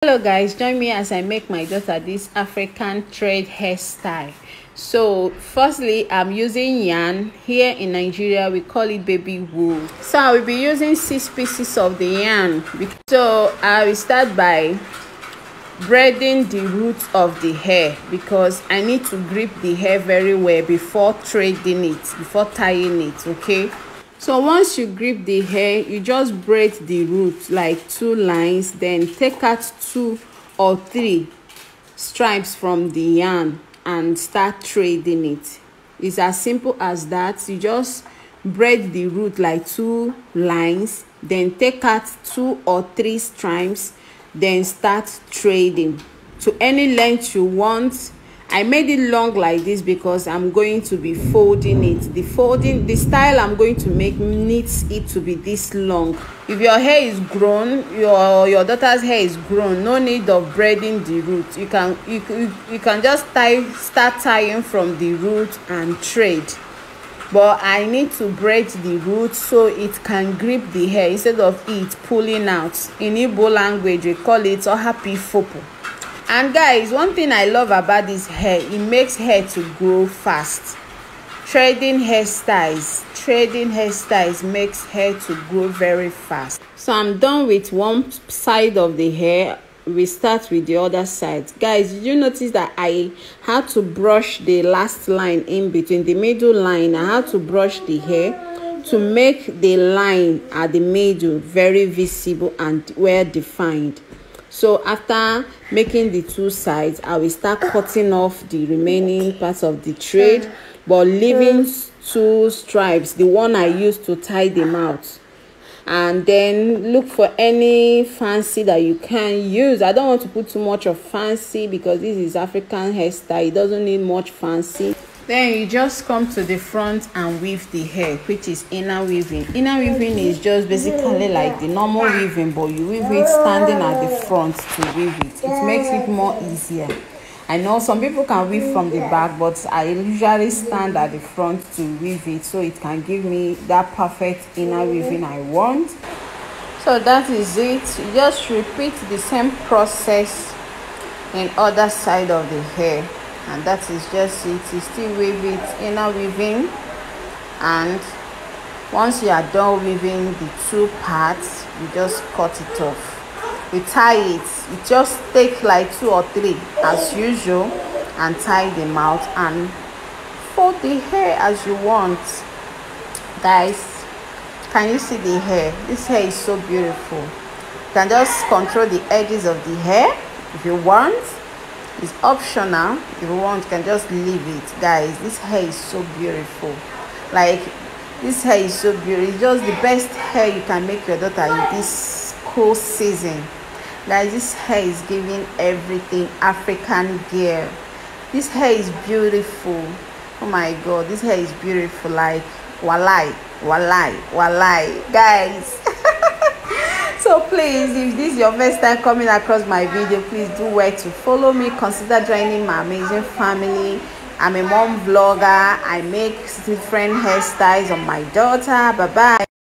Hello guys, join me as I make my daughter this African thread hairstyle. So firstly, I'm using yarn. Here in Nigeria we call it baby wool. So I will be using 6 pieces of the yarn. So I will start by braiding the roots of the hair because I need to grip the hair very well before threading it, before tying it. Okay, so once you grip the hair, you just braid the roots like 2 lines, then take out 2 or 3 stripes from the yarn and start threading it. It's as simple as that. You just braid the root like 2 lines, then take out 2 or 3 stripes, then start threading to any length you want. I made it long like this because I'm going to be folding it. The style I'm going to make needs it to be this long. If your hair is grown, your daughter's hair is grown, no need of braiding the root. You can just start tying from the root and thread. But I need to braid the root so it can grip the hair instead of it pulling out. In Igbo language we call it ohapi fopo. And guys, one thing I love about this hair, it makes hair to grow fast. Threading hairstyles makes hair to grow very fast. So I'm done with one side of the hair. We start with the other side. Guys, did you notice that I had to brush the last line in between, the middle line? I had to brush the hair to make the line at the middle very visible and well defined. So after making the 2 sides, I will start cutting off the remaining parts of the thread, but leaving 2 stripes, the one I used to tie them out. And then look for any fancy that you can use. I don't want to put too much of fancy because this is African hairstyle. It doesn't need much fancy. Then you just come to the front and weave the hair, which is inner weaving. Inner weaving is just basically like the normal weaving, but you weave it standing at the front to weave it. It makes it more easier. I know some people can weave from the back, but I usually stand at the front to weave it so it can give me that perfect inner weaving I want. So that is it. You just repeat the same process in other side of the hair. And that is just it. You still weave it, inner weaving, and once you are done weaving the 2 parts, you just cut it off. We tie it. You just take like 2 or 3 as usual and tie them out and fold the hair as you want. Guys, can you see the hair? This hair is so beautiful. You can just control the edges of the hair if you want. It's optional. If you want, you can just leave it. Guys, this hair is so beautiful. Like, this hair is so beautiful. It's just the best hair you can make your daughter in this cool season. Guys, this hair is giving everything African girl. This hair is beautiful. Oh my god, this hair is beautiful. Like, walai, guys. So please, if this is your first time coming across my video, please do well to follow me. Consider joining my amazing family. I'm a mom vlogger. I make different hairstyles on my daughter. Bye bye.